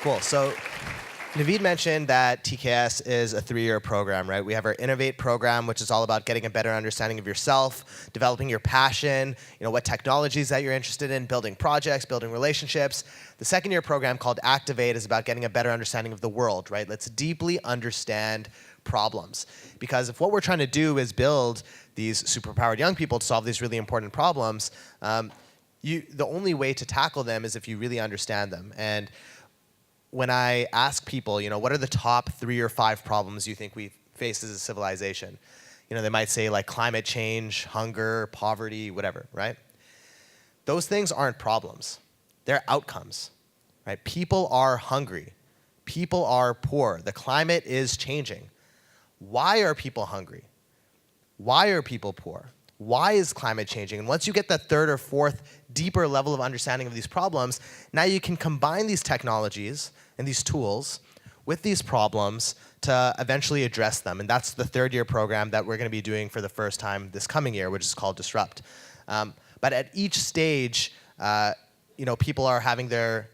Cool. So Naveed mentioned that TKS is a 3-year program, right? We have our Innovate program, which is all about getting a better understanding of yourself, developing your passion, what technologies that you're interested in, building projects, building relationships. The 2nd-year program called Activate is about getting a better understanding of the world, right? Let's deeply understand problems. Because if what we're trying to do is build these superpowered young people to solve these really important problems, the only way to tackle them is if you really understand them. And when I ask people, what are the top 3 or 5 problems you think we face as a civilization? They might say like climate change, hunger, poverty, whatever, right? Those things aren't problems. They're outcomes, right? People are hungry. People are poor. The climate is changing. Why are people hungry? Why are people poor? Why is climate changing? And once you get that 3rd or 4th deeper level of understanding of these problems, now you can combine these technologies and these tools with these problems to eventually address them. And that's the 3rd-year program that we're going to be doing for the first time this coming year, which is called Disrupt. But at each stage, people are having their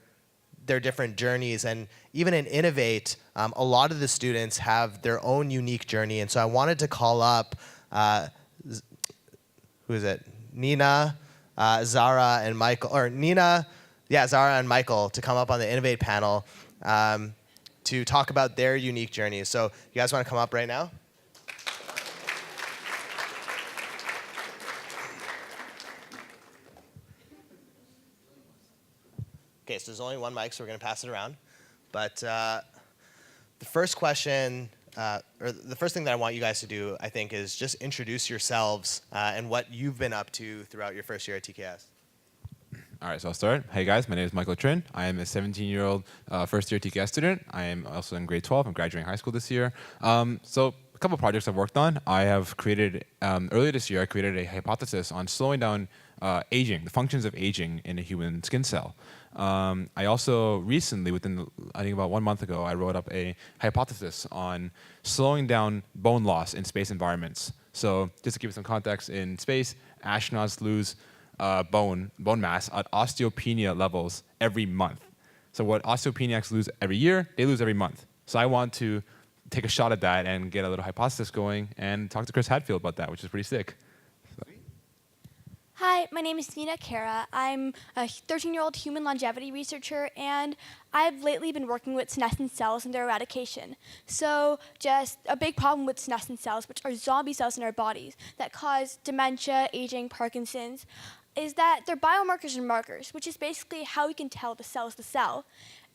different journeys. And even in Innovate, a lot of the students have their own unique journey. And so I wanted to call up who is it? Nina, Zara, and Michael, Zara and Michael to come up on the Innovate panel to talk about their unique journeys. So you guys want to come up right now? Okay, so there's only one mic, so we're going to pass it around. But the first question, or the first thing that I want you guys to do, I think, is just introduce yourselves and what you've been up to throughout your first year at TKS. All right, so I'll start. Hey guys, my name is Michael Trin. I am a 17-year-old first-year TKS student. I am also in grade 12. I'm graduating high school this year. So a couple of projects I've worked on. I have created, earlier this year, I created a hypothesis on slowing down aging, the functions of aging in a human skin cell. I also recently, I think about 1 month ago, I wrote up a hypothesis on slowing down bone loss in space environments. So just to give you some context, in space, astronauts lose bone mass at osteopenia levels every month. So what osteopenics lose every year, they lose every month. So I want to take a shot at that and get a little hypothesis going and talk to Chris Hadfield about that, which is pretty sick. Hi, my name is Nina Kara. I'm a 13-year-old human longevity researcher, and I've lately been working with senescent cells and their eradication. So just a big problem with senescent cells, which are zombie cells in our bodies that cause dementia, aging, Parkinson's, is that they're biomarkers and markers, which is basically how we can tell the cell is the cell,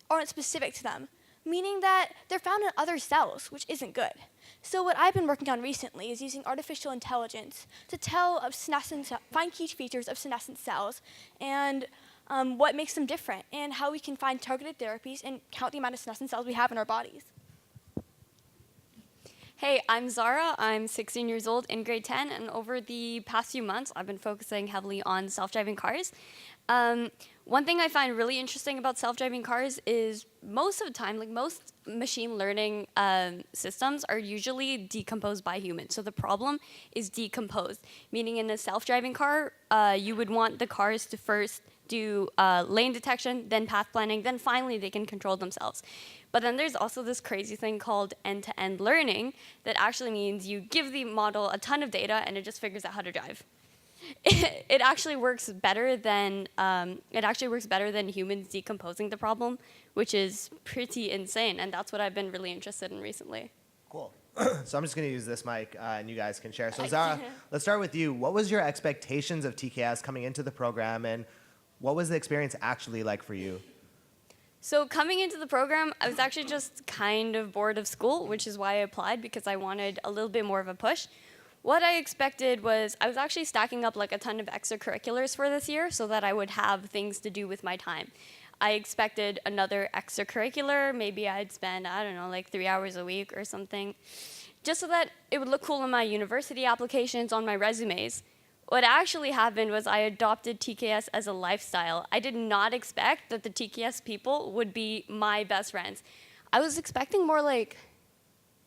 aren't specific to them, meaning that they're found in other cells, which isn't good. So what I've been working on recently is using artificial intelligence to tell find key features of senescent cells and what makes them different and how we can find targeted therapies and count the amount of senescent cells we have in our bodies. Hey, I'm Zara. I'm 16 years old in grade 10, and over the past few months, I've been focusing heavily on self-driving cars. One thing I find really interesting about self-driving cars is most of the time, like most machine learning systems are usually decomposed by humans. So the problem is decomposed, meaning in a self-driving car, you would want the cars to first do lane detection, then path planning, then finally they can control themselves. But then there's also this crazy thing called end-to-end learning that actually means you give the model a ton of data and it just figures out how to drive. It actually works better than humans decomposing the problem, which is pretty insane, and that's what I've been really interested in recently. Cool. So I'm just going to use this mic, and you guys can share. So Zara, let's start with you. What was your expectations of TKS coming into the program, and what was the experience actually like for you? So coming into the program, I was actually just kind of bored of school, which is why I applied, because I wanted a little bit more of a push. What I expected was I was actually stacking up like a ton of extracurriculars for this year so that I would have things to do with my time. I expected another extracurricular. Maybe I'd spend, I don't know, like 3 hours a week or something, just so that it would look cool in my university applications, on my resumes. What actually happened was I adopted TKS as a lifestyle. I did not expect that the TKS people would be my best friends. I was expecting more like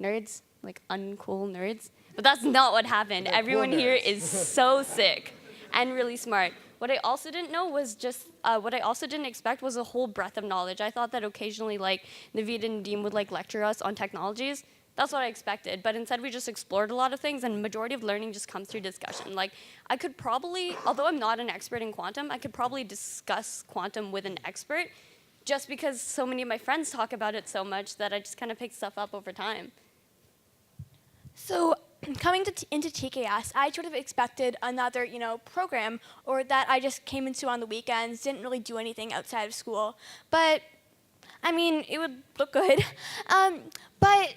nerds, like uncool nerds. But that's not what happened. Everyone here is so sick and really smart. what I also didn't know was just, what I also didn't expect was a whole breadth of knowledge. I thought that occasionally, like, Naveed and Nadeem would, like, lecture us on technologies. That's what I expected, but instead we just explored a lot of things, and majority of learning just comes through discussion. Like, I could probably, although I'm not an expert in quantum, I could probably discuss quantum with an expert, just because so many of my friends talk about it so much that I just kind of pick stuff up over time. So coming into TKS, I sort of expected another, program, or that I just came into on the weekends, didn't really do anything outside of school. But I mean, it would look good. But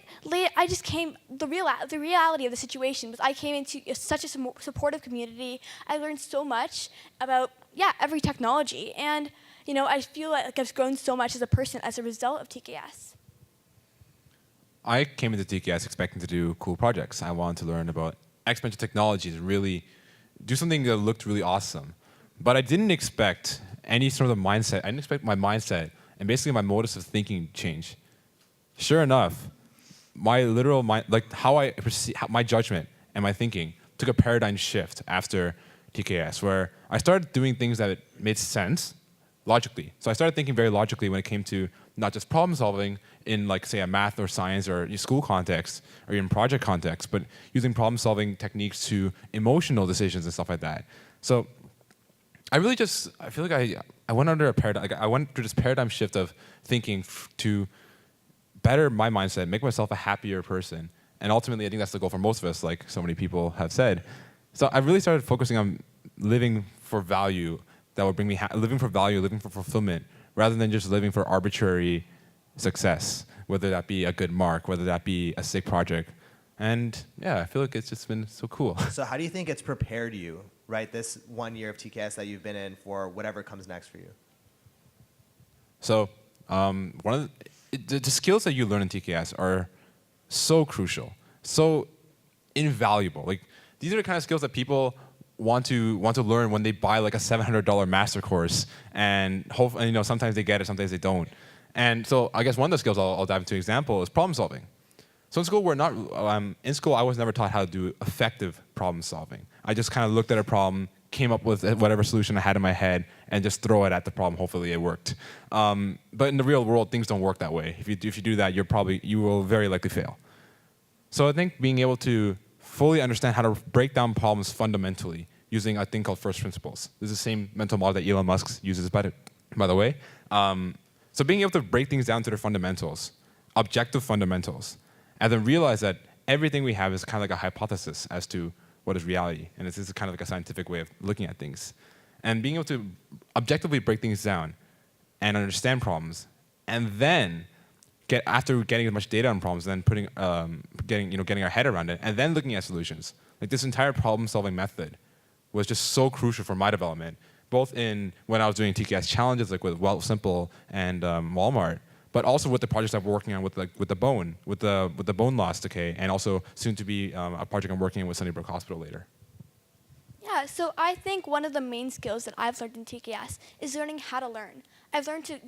I just came. The reality of the situation was I came into such a supportive community. I learned so much about every technology, and I feel like I've grown so much as a person as a result of TKS. I came into TKS expecting to do cool projects. I wanted to learn about exponential technologies and really do something that looked really awesome. But I didn't expect any sort of mindset. I didn't expect my mindset and basically my motives of thinking to change. Sure enough, my literal mind, like how I perceive, my judgment and my thinking took a paradigm shift after TKS, where I started doing things that made sense logically. So I started thinking very logically when it came to not just problem solving in, like, say, a math or science or school context or even project context, but using problem solving techniques to emotional decisions and stuff like that. So I feel like I went under a paradigm, like I went through this paradigm shift of thinking to better my mindset, make myself a happier person. And ultimately, I think that's the goal for most of us, like so many people have said. So I really started focusing on living for value that would bring me, living for value, living for fulfillment, rather than just living for arbitrary success, whether that be a good mark, whether that be a sick project. And yeah, I feel like it's just been so cool. So how do you think it's prepared you, right, this 1 year of TKS that you've been in for whatever comes next for you? So one of the skills that you learn in TKS are so crucial, so invaluable. Like, these are the kind of skills that people want to learn when they buy like a $700 master course, and sometimes they get it, sometimes they don't. And so I guess one of the skills I'll dive into example is problem solving. So in school, I was never taught how to do effective problem solving. I just kind of looked at a problem, came up with whatever solution I had in my head, and just throw it at the problem. Hopefully it worked. But in the real world, things don't work that way. If you do that, you will very likely fail. So I think being able to fully understand how to break down problems fundamentally using a thing called first principles. This is the same mental model that Elon Musk uses, by the way. So being able to break things down to their fundamentals, objective fundamentals, and then realize that everything we have is kind of like a hypothesis as to what is reality. And this is kind of like a scientific way of looking at things. And being able to objectively break things down and understand problems, and then after getting as much data on problems, then getting our head around it, and then looking at solutions. Like, this entire problem-solving method was just so crucial for my development, both in when I was doing TKS challenges, like with Simple and Walmart, but also with the projects I'm working on with the bone loss decay, and also soon to be a project I'm working on with Sunnybrook Hospital later. Yeah, so I think one of the main skills that I've learned in TKS is learning how to learn. I've learned to,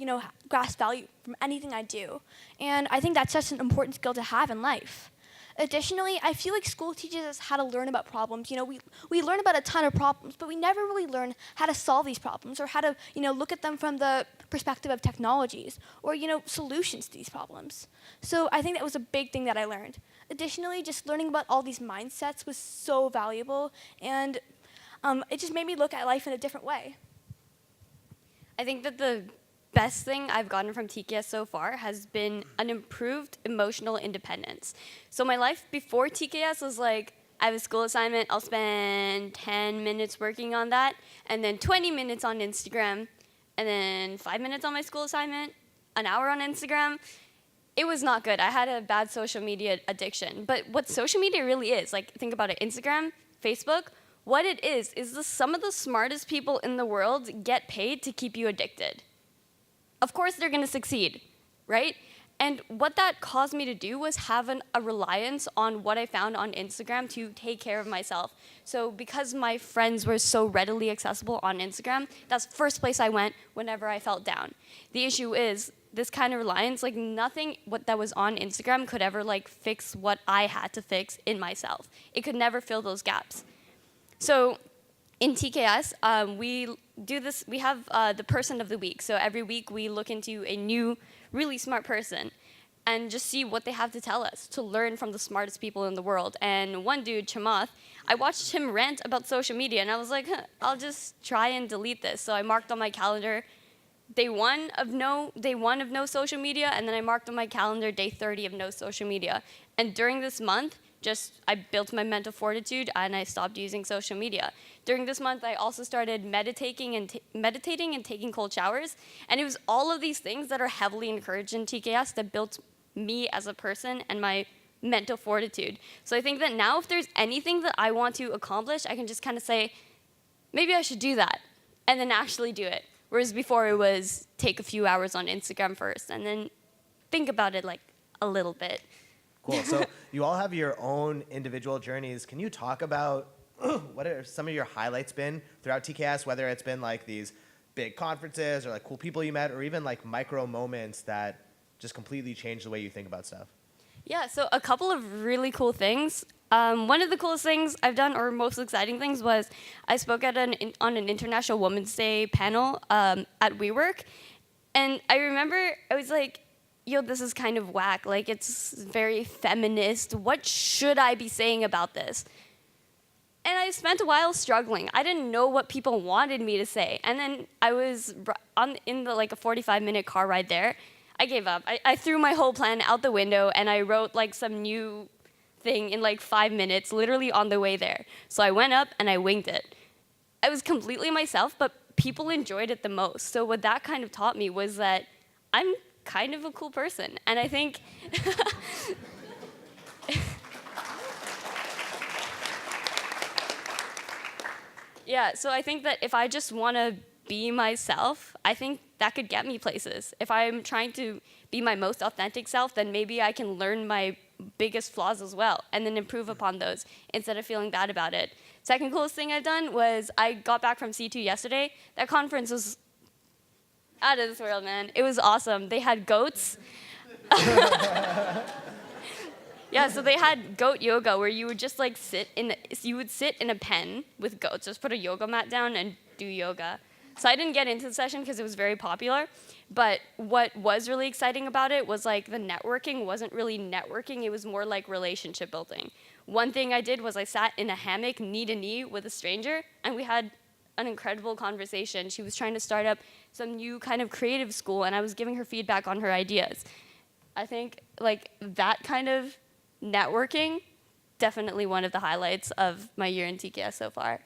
grasp value from anything I do. And I think that's such an important skill to have in life. Additionally, I feel like school teaches us how to learn about problems. We learn about a ton of problems, but we never really learn how to solve these problems, or how to, look at them from the perspective of technologies, or, solutions to these problems. So I think that was a big thing that I learned. Additionally, just learning about all these mindsets was so valuable, and it just made me look at life in a different way. I think that the best thing I've gotten from TKS so far has been an improved emotional independence. So my life before TKS was like, I have a school assignment, I'll spend 10 minutes working on that, and then 20 minutes on Instagram, and then 5 minutes on my school assignment, an hour on Instagram. It was not good. I had a bad social media addiction. But what social media really is, like, think about it, Instagram, Facebook, what it is some of the smartest people in the world get paid to keep you addicted. Of course they're going to succeed, right? And what that caused me to do was have a reliance on what I found on Instagram to take care of myself. So because my friends were so readily accessible on Instagram, that's the first place I went whenever I felt down. The issue is this kind of reliance, like nothing that was on Instagram could ever fix what I had to fix in myself. It could never fill those gaps. So in TKS, we do this. We have the person of the week. So every week we look into a new, really smart person, and just see what they have to tell us, to learn from the smartest people in the world. And one dude, Chamath, I watched him rant about social media, and I was like, I'll just try and delete this. So I marked on my calendar day one of no social media, and then I marked on my calendar day 30 of no social media. And during this month, I built my mental fortitude, and I stopped using social media. During this month, I also started meditating and taking cold showers. And it was all of these things that are heavily encouraged in TKS that built me as a person and my mental fortitude. So I think that now if there's anything that I want to accomplish, I can just kind of say, maybe I should do that, and then actually do it. Whereas before it was take a few hours on Instagram first, and then think about it like a little bit. Cool. So you all have your own individual journeys. Can you talk about what are some of your highlights been throughout TKS, whether it's been like these big conferences or like cool people you met, or even like micro moments that just completely changed the way you think about stuff? Yeah, so a couple of really cool things. One of the coolest things I've done, or most exciting things, was I spoke on an International Women's Day panel at WeWork. And I remember I was like, yo, this is kind of whack. Like, it's very feminist. What should I be saying about this? And I spent a while struggling. I didn't know what people wanted me to say. And then I was in a 45-minute car ride there. I gave up. I threw my whole plan out the window, and I wrote like some new thing in like 5 minutes, literally on the way there. So I went up and I winged it. I was completely myself, but people enjoyed it the most. So what that kind of taught me was that I'm kind of a cool person. And I think yeah, so I think that if I just want to be myself, I think that could get me places. If I'm trying to be my most authentic self, then maybe I can learn my biggest flaws as well and then improve upon those instead of feeling bad about it. Second coolest thing I've done was I got back from C2 yesterday. That conference was out of this world, man. It was awesome. They had goats. Yeah, so they had goat yoga where you would just like sit in a pen with goats, just put a yoga mat down and do yoga. So I didn't get into the session because it was very popular, but what was really exciting about it was like the networking wasn't really networking, it was more like relationship building. One thing I did was I sat in a hammock knee to knee with a stranger, and we had an incredible conversation. She was trying to start up some new kind of creative school, and I was giving her feedback on her ideas. I think like that kind of networking, definitely one of the highlights of my year in TKS so far.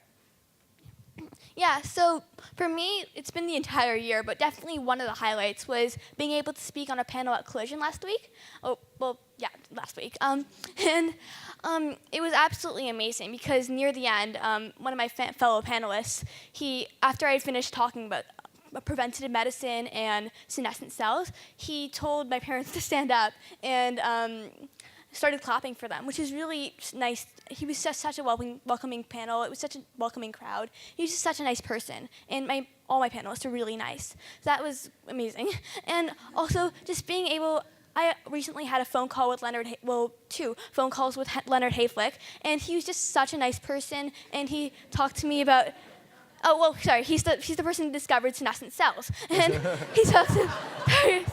Yeah, so for me, it's been the entire year, but definitely one of the highlights was being able to speak on a panel at Collision last week. Oh, well, yeah, last week. It was absolutely amazing because near the end, one of my fellow panelists, after I finished talking about preventative medicine and senescent cells, he told my parents to stand up and started clapping for them, which is really nice. He was just such a welcoming panel. It was such a welcoming crowd. He was just such a nice person, and all my panelists were really nice. So that was amazing. And also, just being able, I recently had a phone call with two phone calls with Leonard Hayflick, and he was just such a nice person, and he talked to me about, he's the person who discovered senescent cells, and he talked to, I'm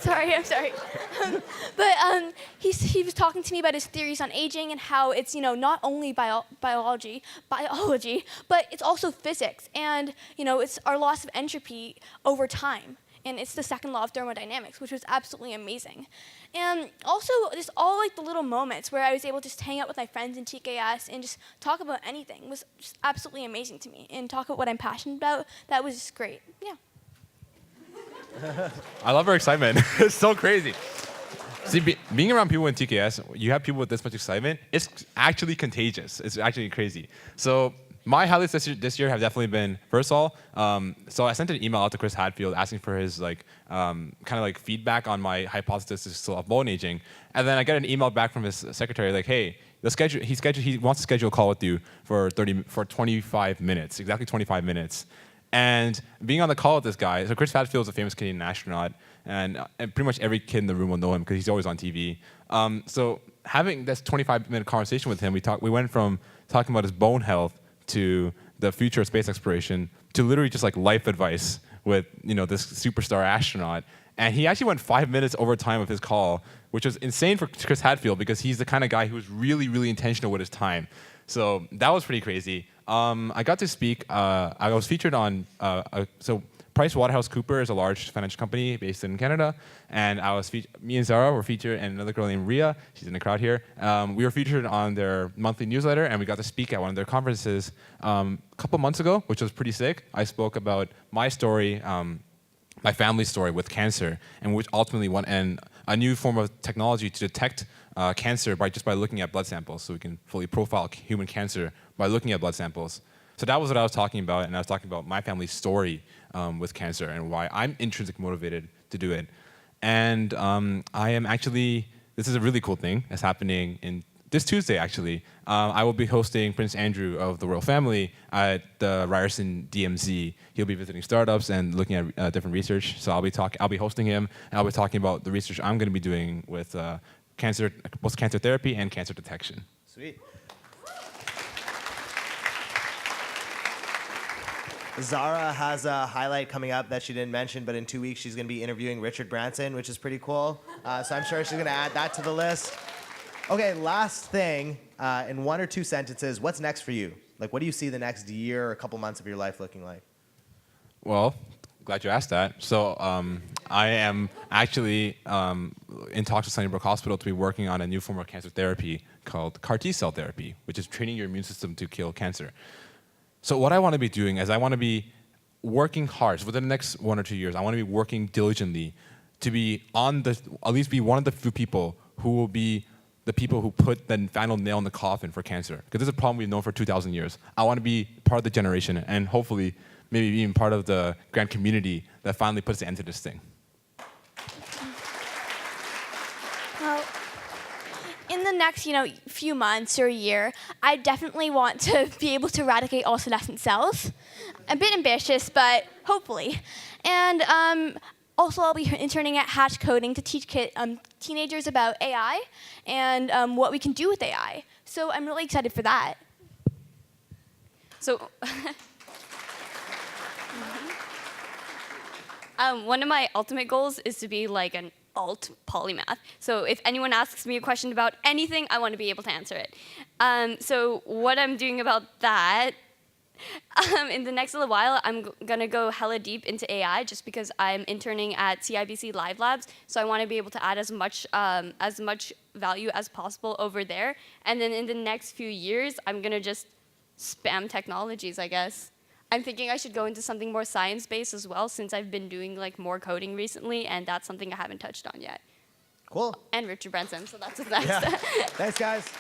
sorry. He was talking to me about his theories on aging and how it's not only biology, but it's also physics, and it's our loss of entropy over time. And it's the second law of thermodynamics, which was absolutely amazing. And also, just all like the little moments where I was able to just hang out with my friends in TKS and just talk about anything was just absolutely amazing to me. And talk about what I'm passionate about, that was just great. Yeah. I love her excitement. It's so crazy. See, being around people in TKS, you have people with this much excitement, it's actually contagious. It's actually crazy. So my highlights this year have definitely been, first of all, so I sent an email out to Chris Hadfield asking for his kind of like feedback on my hypothesis of bone aging, and then I got an email back from his secretary like, hey, he wants to schedule a call with you for 25 minutes, exactly 25 minutes. And being on the call with this guy, so Chris Hadfield is a famous Canadian astronaut, and pretty much every kid in the room will know him because he's always on TV. So having this 25-minute conversation with him, we went from talking about his bone health to the future of space exploration to literally just like life advice with this superstar astronaut. And he actually went 5 minutes over time of his call, which was insane for Chris Hadfield because he's the kind of guy who's really, really intentional with his time. So that was pretty crazy. I got to speak. I was featured on PricewaterhouseCoopers is a large financial company based in Canada, and me and Zara were featured, and another girl named Ria, she's in the crowd here. We were featured on their monthly newsletter, and we got to speak at one of their conferences a couple months ago, which was pretty sick. I spoke about my story, my family's story with cancer, and which ultimately went in a new form of technology to detect cancer by looking at blood samples, so we can fully profile human cancer by looking at blood samples. So that was what I was talking about, and I was talking about my family's story with cancer and why I'm intrinsically motivated to do it. And I am actually, this is a really cool thing that's happening this Tuesday, actually. I will be hosting Prince Andrew of the royal family at the Ryerson DMZ. He'll be visiting startups and looking at different research. So I'll be hosting him, and I'll be talking about the research I'm going to be doing with both cancer therapy and cancer detection. Sweet. Zara has a highlight coming up that she didn't mention, but in 2 weeks she's going to be interviewing Richard Branson, which is pretty cool. So I'm sure she's going to add that to the list. Okay, last thing, in 1 or 2 sentences, what's next for you? Like, what do you see the next year or a couple months of your life looking like? Well, glad you asked that. So I am actually in talks with Sunnybrook Hospital to be working on a new form of cancer therapy called CAR T-cell therapy, which is training your immune system to kill cancer. So what I want to be doing is I want to be working hard. So within the next 1 or 2 years, I want to be working diligently to be at least be one of the few people who will be the people who put the final nail in the coffin for cancer. Because this is a problem we've known for 2,000 years. I want to be part of the generation and hopefully maybe even part of the grand community that finally puts an end to this thing. Well, in the next, few months or a year, I definitely want to be able to eradicate all senescent cells. A bit ambitious, but hopefully. And also, I'll be interning at Hatch Coding to teach teenagers about AI and what we can do with AI. So I'm really excited for that. So, one of my ultimate goals is to be like an alt polymath. So if anyone asks me a question about anything, I want to be able to answer it. So what I'm doing about that, in the next little while, I'm gonna go hella deep into AI just because I'm interning at CIBC Live Labs. So I want to be able to add as much value as possible over there. And then in the next few years, I'm gonna just spam technologies, I guess. I'm thinking I should go into something more science-based as well, since I've been doing like more coding recently, and that's something I haven't touched on yet. Cool. And Richard Branson, so that's what's next. Yeah. Thanks, guys.